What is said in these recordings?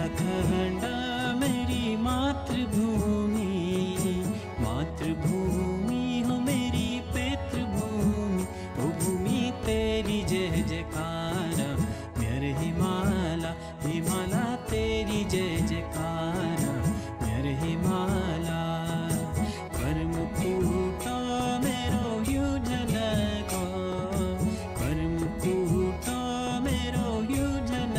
उत्तराखंड मेरी मातृभूमि, मातृभूमि हो मेरी पितृभूमि, ओ भूमि तेरी जय जयकार, मेरे हिमालय हिमालय तेरी जय जयकार, मेरे हिमालय कर्म कूटा मेरो युजन को, कर्म कूटा मेरो युजन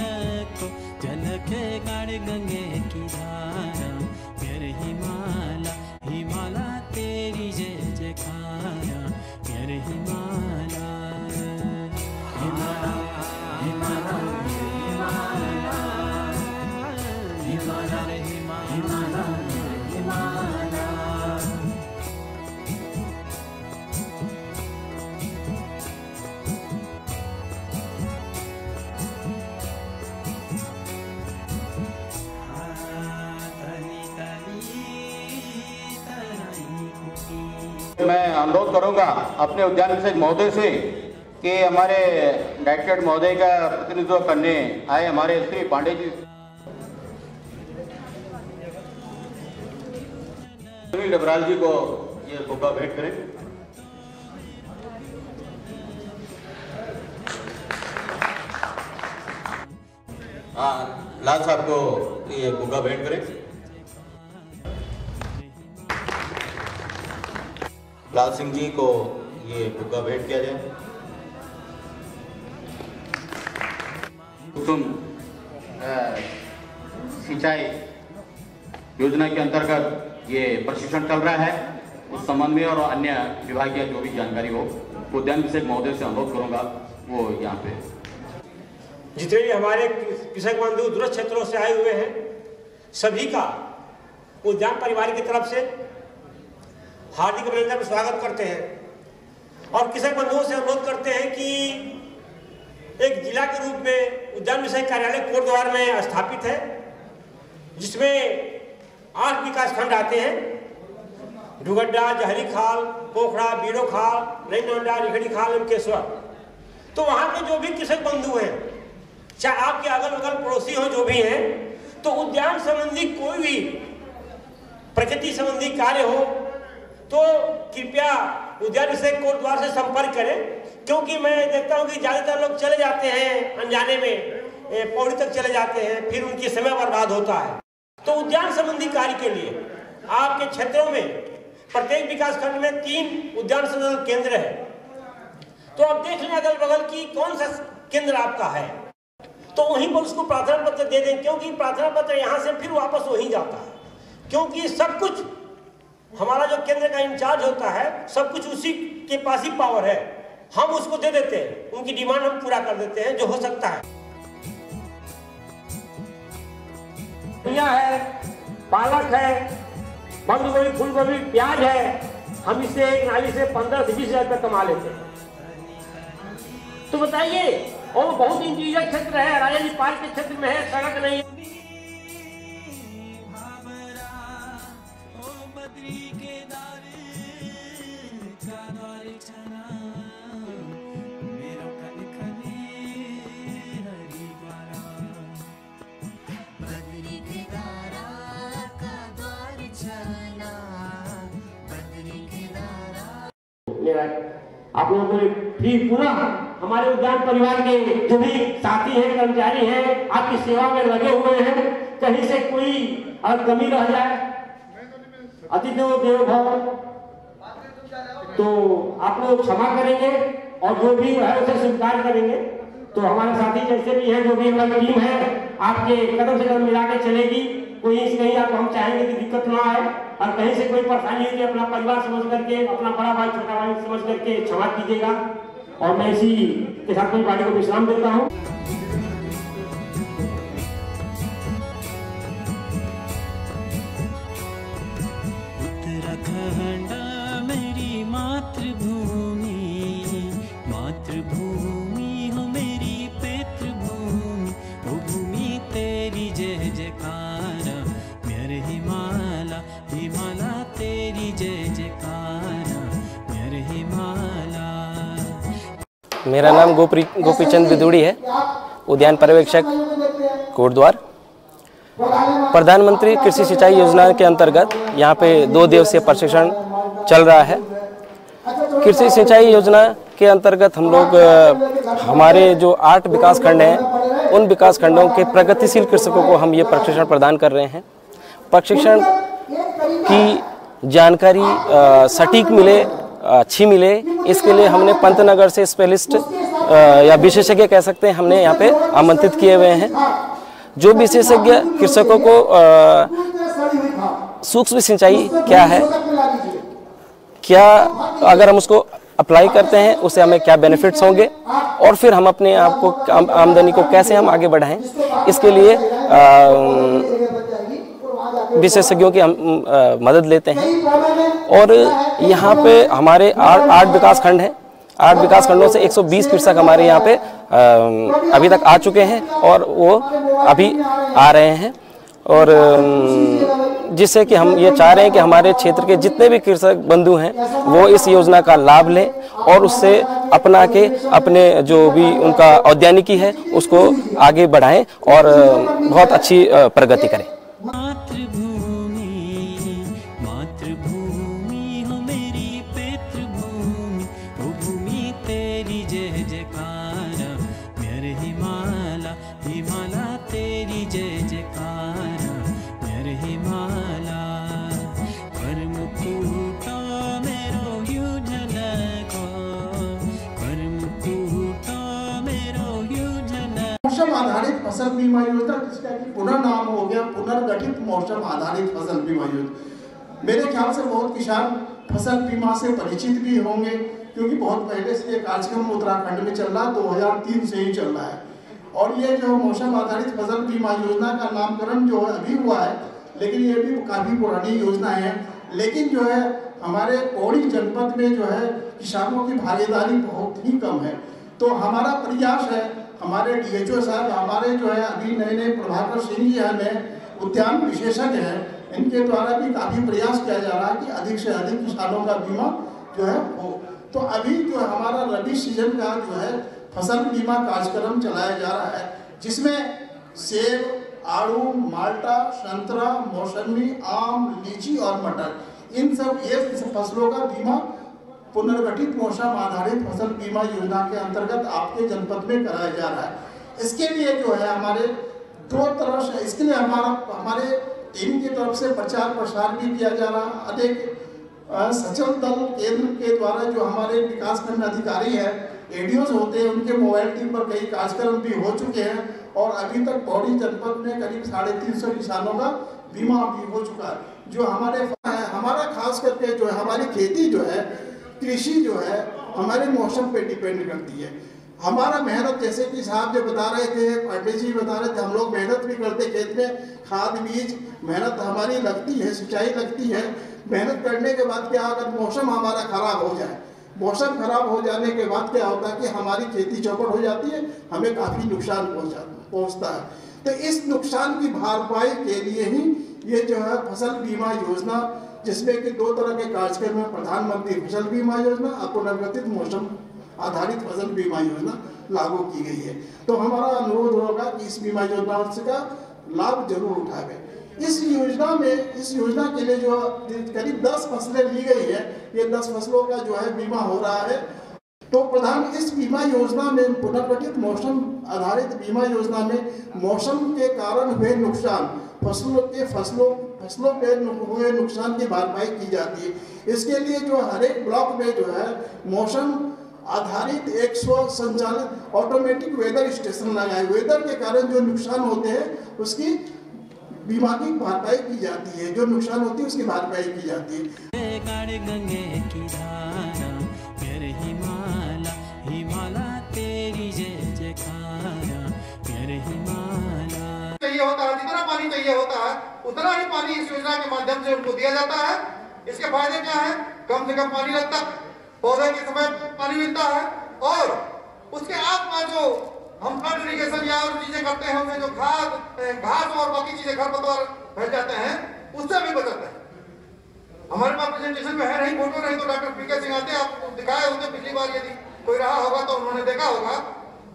को, जल के गाड़ गंगे की धारा, मेरे हिमालय हिमालय तेरी जय जयकार, मेरे हिमालय हिमालय हिमालय हिमालय हिमालय हिमालय। मैं अनुरोध करूंगा अपने उद्यान विशेष महोदय से कि हमारे डायरेक्टर महोदय का प्रतिनिधित्व करने आए हमारे श्री पांडे जी। सुनील डबराल जी को ये बुका भेंट करें। हाँ, लाल साहब को ये बुका भेंट करें। लाल सिंह जी को ये बुका भेंट किया जाए। कुसुम सिंचाई योजना के अंतर्गत ये प्रशिक्षण चल रहा है, उस संबंध में और अन्य विभागीय जो भी जानकारी हो उद्यान विशेष महोदय से अनुरोध करूंगा वो यहाँ पे। जितने भी हमारे कृषक बंधु दूर क्षेत्रों से आए हुए हैं सभी का उद्यान परिवार की तरफ से हार्दिक अभिनंदन स्वागत करते हैं और कृषक बंधुओं से अनुरोध करते हैं कि एक जिला के रूप में उद्यान विषय कार्यालय कोटद्वार में स्थापित है, जिसमें 8 विकास खंड आते हैं। डुगड्डा, जहरी खाल, पोखड़ा, बीड़ो खाल, नई नंडा, रिखड़ी खाल एवं केसवर। तो वहाँ के जो भी कृषक बंधु हैं, चाहे आपके अगल बगल पड़ोसी हो जो भी हैं, तो उद्यान संबंधी कोई भी प्रकृति संबंधी कार्य हो तो कृपया उद्यान विषय कोटद्वार से संपर्क करें, क्योंकि मैं देखता हूं कि ज्यादातर लोग चले जाते हैं अनजाने में, पौड़ी तक चले जाते हैं, फिर उनकी समय बर्बाद होता है। तो उद्यान संबंधी कार्य के लिए आपके क्षेत्रों में प्रत्येक विकास खंड में 3 उद्यान संवर्धन केंद्र है। तो आप देख लें अगल बगल की कौन सा केंद्र आपका है, तो वहीं पर उसको प्रार्थना पत्र दे दें, क्योंकि प्रार्थना पत्र यहाँ से फिर वापस वहीं जाता है, क्योंकि सब कुछ हमारा जो केंद्र का इंचार्ज होता है सब कुछ उसी के पास ही पावर है। हम उसको दे देते हैं, उनकी डिमांड हम पूरा कर देते हैं जो हो सकता है। धनिया है, पालक है, बंद गोभी, फूल गोभी, प्याज है, हम इससे एक नाली से 15 से 20 हजार रुपये कमा लेते हैं। तो बताइए, और बहुत इंटीरियर क्षेत्र है, राजा जी पार्क के क्षेत्र में है, सड़क नहीं। आप लोगों को फ्री पूरा हमारे उद्यान परिवार के जो भी साथी हैं, कर्मचारी हैं, आपकी सेवा में लगे हुए हैं। कहीं से कोई अगर कमी रह जाए, अतिथि देवो भव, तो आप लोग क्षमा करेंगे और जो भी है उसे स्वीकार करेंगे। तो हमारे साथी जैसे भी हैं, जो भी हमारी टीम है, आपके कदम से कदम मिला के चलेगी। कोई कहीं आप हम चाहेंगे कि दिक्कत ना आए, और कहीं से कोई परेशानी हुई अपना परिवार समझ करके, अपना बड़ा भाई छोटा भाई समझ करके क्षमा कीजिएगा। और मैं इसी के साथ अपनी पार्टी को विश्राम देता हूँ। उत्तराखंड मेरी मातृभूमि, मातृभूमि हो मेरी पितृभूमि, ओ भूमि तेरी जय जयकार, मेरे हिमालय हिमालय तेरी जय जयकार, मेरे हिमालय। मेरा नाम गोपीचंद बिदुड़ी है, उद्यान पर्यवेक्षक कोटद्वार। प्रधानमंत्री कृषि सिंचाई योजना के अंतर्गत यहाँ पे 2 दिवसीय प्रशिक्षण चल रहा है। कृषि सिंचाई योजना के अंतर्गत हम लोग हमारे जो 8 विकास खंड हैं उन विकास खंडों के प्रगतिशील कृषकों को हम ये प्रशिक्षण प्रदान कर रहे हैं। प्रशिक्षण की जानकारी सटीक मिले, अच्छी मिले, इसके लिए हमने पंतनगर से स्पेशलिस्ट या विशेषज्ञ कह सकते हैं हमने यहाँ पे आमंत्रित किए हुए हैं। जो विशेषज्ञ कृषकों को सूक्ष्म सिंचाई क्या है, क्या अगर हम उसको अप्लाई करते हैं उससे हमें क्या बेनिफिट्स होंगे और फिर हम अपने आप को आमदनी को कैसे हम आगे बढ़ाएं, इसके लिए विशेषज्ञों की हम मदद लेते हैं। और यहाँ पे हमारे 8 विकास खंड हैं। 8 विकास खंडों से 120 कृषक हमारे यहाँ पे अभी तक आ चुके हैं और वो अभी आ रहे हैं। और जिससे कि हम ये चाह रहे हैं कि हमारे क्षेत्र के जितने भी कृषक बंधु हैं वो इस योजना का लाभ लें और उससे अपना के अपने जो भी उनका औद्यानिकी है उसको आगे बढ़ाएं और बहुत अच्छी प्रगति करें। मातृभूमि मातृभूमि हो मेरी पितृभूमि, ओ भूमि तेरी जय जयकार, मेरे हिमाला हिमाला तेरी जय जयकार, मेरे हिमाला कर्म कूटा मेरो युजन को, कर्म कूटा मेरो युजन। मौसम आधारित फसल बीमा योजना, जिसका कि पुनः नाम हो गया पुनर्गठित मौसम आधारित फसल बीमा योजना। मेरे ख्याल से बहुत किसान फसल बीमा से परिचित भी होंगे, क्योंकि बहुत पहले से ये कार्यक्रम उत्तराखंड में चल रहा है, 2003 से ही चल रहा है। और ये जो मौसम आधारित फसल बीमा योजना का नामकरण जो है अभी हुआ है, लेकिन ये भी काफ़ी पुरानी योजना है। लेकिन जो है हमारे पौड़ी जनपद में जो है किसानों की भागीदारी बहुत ही कम है। तो हमारा प्रयास है, हमारे DHO साहब, हमारे जो है अभी नए नए प्रभाकर सिंह जी हमें उद्यान विशेषज्ञ हैं, इनके द्वारा भी काफ़ी प्रयास किया जा रहा है कि अधिक से अधिक किसानों का बीमा जो है हो। तो अभी जो हमारा रबी सीजन का जो है फसल बीमा कार्यक्रम चलाया जा रहा है, जिसमें सेब, आड़ू, माल्टा, संतरा, मौसमी, आम, लीची और मटर, इन सब ये फसलों का बीमा पुनर्गठित मौसम आधारित फसल बीमा योजना के अंतर्गत आपके जनपद में कराया जा रहा है। इसके लिए जो है हमारे 2 तरह से, इसके लिए हमारे टीम की तरफ से प्रचार प्रसार भी किया जा रहा है। अनेक सचल दल केंद्र के द्वारा जो हमारे विकासखंड अधिकारी हैं, ADOs होते हैं, उनके मोबाइल टीम पर कई कार्यक्रम भी हो चुके हैं और अभी तक पौड़ी जनपद में करीब 350 किसानों का बीमा भी हो चुका है। जो हमारा खास करके जो है हमारी खेती जो है, कृषि जो है हमारे मौसम पे डिपेंड करती है। हमारा मेहनत, जैसे कि साहब जो बता रहे थे, पांडे जी बता रहे थे, हम लोग मेहनत भी करते खेत में, खाद बीज मेहनत हमारी लगती है, सिंचाई लगती है। मेहनत करने के बाद क्या, अगर मौसम हमारा खराब हो जाए, मौसम खराब हो जाने के बाद क्या होता है कि हमारी खेती चौपट हो जाती है, हमें काफ़ी नुकसान पहुँचता है। तो इस नुकसान की भरपाई के लिए ही ये जो है फसल बीमा योजना, जिसमें कि 2 तरह के कार्यक्रम में प्रधानमंत्री फसल बीमा योजना और पुनर्गठित मौसम आधारित फसल बीमा योजना लागू की गई है। तो हमारा अनुरोध होगा कि इस बीमा योजना का लाभ जरूर उठावें। इस योजना के लिए जो करीब 10 फसलें ली गई है, ये 10 फसलों का जो है बीमा हो रहा है। तो इस बीमा योजना में, पुनर्गठित मौसम आधारित बीमा योजना में मौसम के कारण हुए नुकसान, फसलों पे हुए नुकसान की भरपाई की जाती है। इसके लिए जो हर एक ब्लॉक में जो है मौसम आधारित 100 संचालित ऑटोमेटिक वेदर स्टेशन लगाए, वेदर के कारण जो नुकसान होते हैं उसकी बीमा की भरपाई की जाती है, जो नुकसान होती है उसकी भरपाई की जाती है। गंगे की धारा, मेरे हिमाला हिमाला तेरी जय जयकारा, मेरे हिमाला। चाहिए होता है, जितना पानी चाहिए होता है उतना ही पानी इस योजना के माध्यम से उनको दिया जाता है। इसके फायदे क्या है, कम से कम पानी लगता है, पौधे के समय पानी मिलता है, और उसके आसपास जो हम फ्लड इरिगेशन या और चीजें करते हैं, उसमें जो घास और बाकी चीजें खरपतवार फैल जाते हैं, उससे भी बचाते हैं। हमारे पास प्रेजेंटेशन में है नहीं, फोटो नहीं, तो डॉक्टर PK सिंह आते आपको दिखाए होते पिछली बार, यदि कोई रहा होगा तो उन्होंने देखा होगा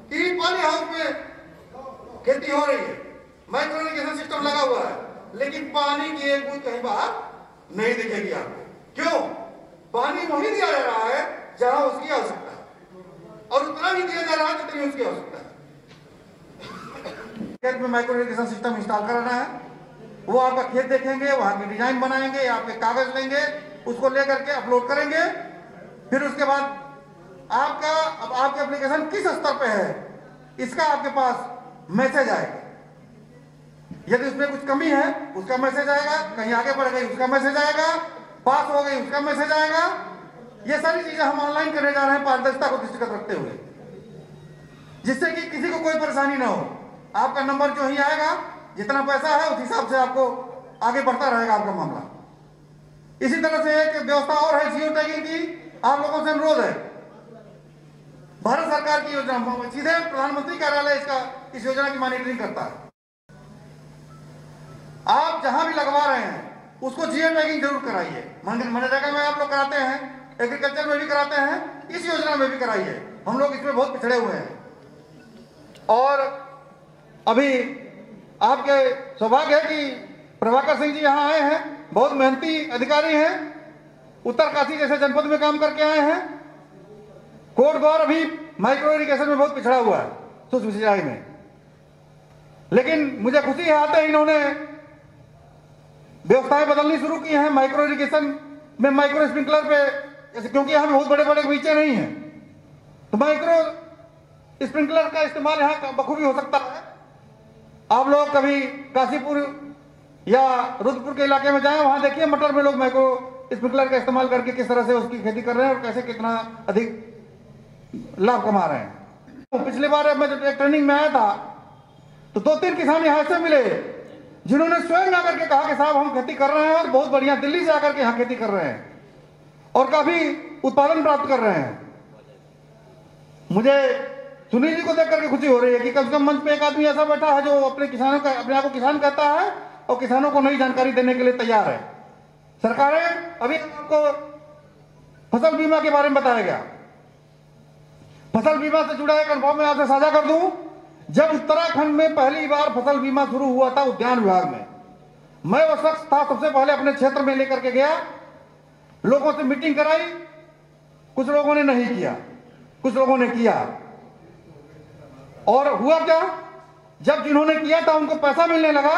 कि पानी हाउस में खेती हो रही है, माइक्रो इरिगेशन सिस्टम सिस्टम लगा हुआ है, लेकिन पानी की एक बूंद कहीं बाहर नहीं दिखेगी आपको। क्यों? पानी वहीं दिया जा रहा है जहां उसकी आवश्यकता है, और उतना ही दिया जा रहा है जितनी उसकी आवश्यकता है। खेत में माइक्रो इरिगेशन सिस्टम इंस्टॉल कराना है, वो आपका खेत देखेंगे, वहां की डिजाइन बनाएंगे, आपके कागज लेंगे, उसको लेकर के अपलोड करेंगे। फिर उसके बाद आपके एप्लीकेशन किस स्तर पे है इसका आपके पास मैसेज आएगा। यदि उसमें कुछ कमी है उसका मैसेज आएगा, कहीं आगे बढ़ गई उसका मैसेज आएगा, पास हो गई उसका मैसेज आएगा। ये सारी चीजें हम ऑनलाइन करने जा रहे हैं पारदर्शिता को दृष्टिगत रखते हुए, जिससे कि किसी को कोई परेशानी ना हो। आपका नंबर जो ही आएगा, जितना पैसा है उस हिसाब से आपको आगे बढ़ता रहेगा आपका मामला। इसी तरह से एक व्यवस्था और है जियो टैगिंग की। आप लोगों से अनुरोध है, भारत सरकार की योजना, सीधे प्रधानमंत्री कार्यालय इस योजना की मॉनिटरिंग करता है। आप जहां भी लगवा रहे हैं उसको जियो टैगिंग जरूर कराइए। मनरेगा में आप लोग कराते हैं, एग्रीकल्चर में भी कराते हैं, इस योजना में भी कराइए। हम लोग इसमें बहुत पिछड़े हुए हैं। और अभी आपके सौभाग्य है कि प्रभाकर सिंह जी यहाँ आए हैं, बहुत मेहनती अधिकारी हैं, उत्तरकाशी जैसे जनपद में काम करके आए हैं। कोट द्वार अभी माइक्रो इरिगेशन में बहुत पिछड़ा हुआ है, सूक्ष्म सिंचाई में। लेकिन मुझे खुशी है, आते ही इन्होंने व्यवस्थाएं बदलनी शुरू की हैं माइक्रो इरिगेशन में, माइक्रो स्प्रिंकलर पे, क्योंकि यहाँ बहुत बड़े बड़े बगीचे नहीं हैं, तो माइक्रो स्प्रिंकलर का इस्तेमाल यहाँ बखूबी हो सकता है। आप लोग कभी काशीपुर या रुद्रपुर के इलाके में जाएं, वहां देखिए मटर में लोग माइक्रो स्प्रिंकलर का इस्तेमाल करके किस तरह से उसकी खेती कर रहे हैं और कैसे कितना अधिक लाभ कमा रहे हैं। पिछली बार मैं जब एक ट्रेनिंग में आया था तो 2-3 किसान यहाँ से मिले जिन्होंने स्वयं आकर के कहा कि साहब हम खेती कर रहे हैं और बहुत बढ़िया, दिल्ली से आकर के यहाँ खेती कर रहे हैं और काफी उत्पादन प्राप्त कर रहे हैं। मुझे सुनील जी को देख करके खुशी हो रही है कि कम से कम मंच पे एक आदमी ऐसा बैठा है जो अपने आप को किसान कहता है और किसानों को नई जानकारी देने के लिए तैयार है। सरकारें, अभी आपको फसल बीमा के बारे में बताया गया, फसल बीमा से जुड़ा एक अनुभव मैं आपसे साझा कर दूं। जब उत्तराखंड में पहली बार फसल बीमा शुरू हुआ था उद्यान विभाग में, मैं वो शख्स था सबसे पहले अपने क्षेत्र में लेकर के गया, लोगों से मीटिंग कराई, कुछ लोगों ने नहीं किया, कुछ लोगों ने किया। और हुआ क्या, जब जिन्होंने किया था उनको पैसा मिलने लगा,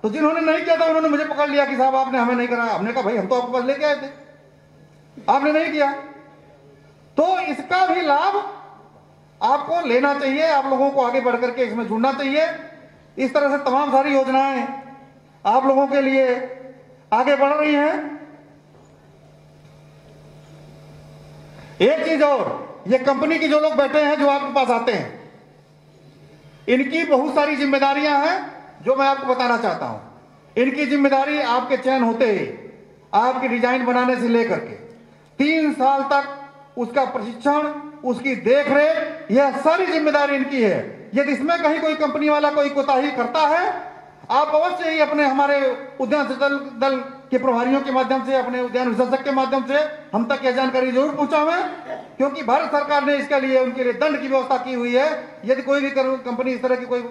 तो जिन्होंने नहीं किया था उन्होंने मुझे पकड़ लिया कि साहब आपने हमें नहीं कराया। हमने कहा भाई हम तो आपके पास लेके आए थे, आपने नहीं किया। तो इसका भी लाभ आपको लेना चाहिए, आप लोगों को आगे बढ़ करके इसमें जुड़ना चाहिए। इस तरह से तमाम सारी योजनाएं आप लोगों के लिए आगे बढ़ रही हैं। एक चीज और, ये कंपनी के जो लोग बैठे हैं, जो आपके पास आते हैं, इनकी बहुत सारी जिम्मेदारियां हैं जो मैं आपको बताना चाहता हूं। इनकी जिम्मेदारी आपके चयन होते ही, आपकी डिजाइन बनाने से लेकर के 3 साल तक उसका प्रशिक्षण, उसकी देखरेख, यह सारी जिम्मेदारी इनकी है। यदि इसमें कहीं कोई कंपनी वाला कोई कोताही करता है, आप अवश्य ही अपने हमारे उद्यान दल के प्रभारियों के माध्यम से, अपने उद्यान विशेषज्ञ के माध्यम से हम तक यह जानकारी जरूर पहुंचावें, क्योंकि भारत सरकार ने इसके लिए उनके लिए दंड की व्यवस्था की हुई है। यदि कोई भी कंपनी इस तरह की कोई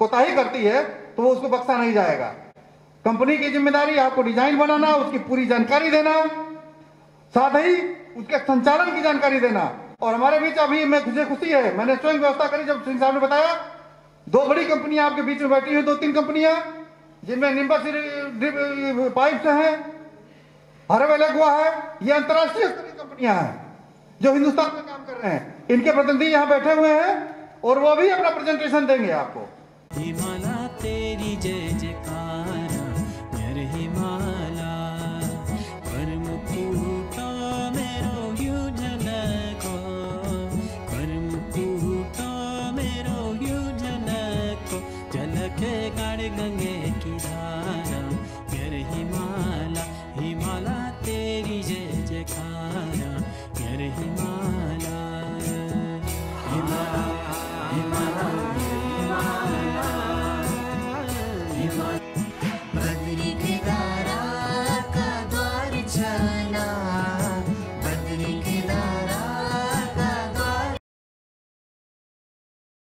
कोताही करती है तो वो उसको बख्शा नहीं जाएगा। कंपनी की जिम्मेदारी आपको डिजाइन बनाना, उसकी पूरी जानकारी देना, साथ ही उसके संचालन की जानकारी देना। और हमारे बीच अभी मुझे खुशी है, मैंने स्वयं व्यवस्था करी, जब सिंह साहब ने बताया 2 बड़ी कंपनियां आपके बीच में बैठी हैं, 2-3 कंपनियां, जिनमें निम्बस पाइप्स हैं, हरवेल हुआ है, ये अंतर्राष्ट्रीय स्तर की कंपनियां हैं जो हिंदुस्तान में काम कर रहे हैं। इनके प्रतिनिधि यहाँ बैठे हुए हैं और वो भी अपना प्रेजेंटेशन देंगे आपको।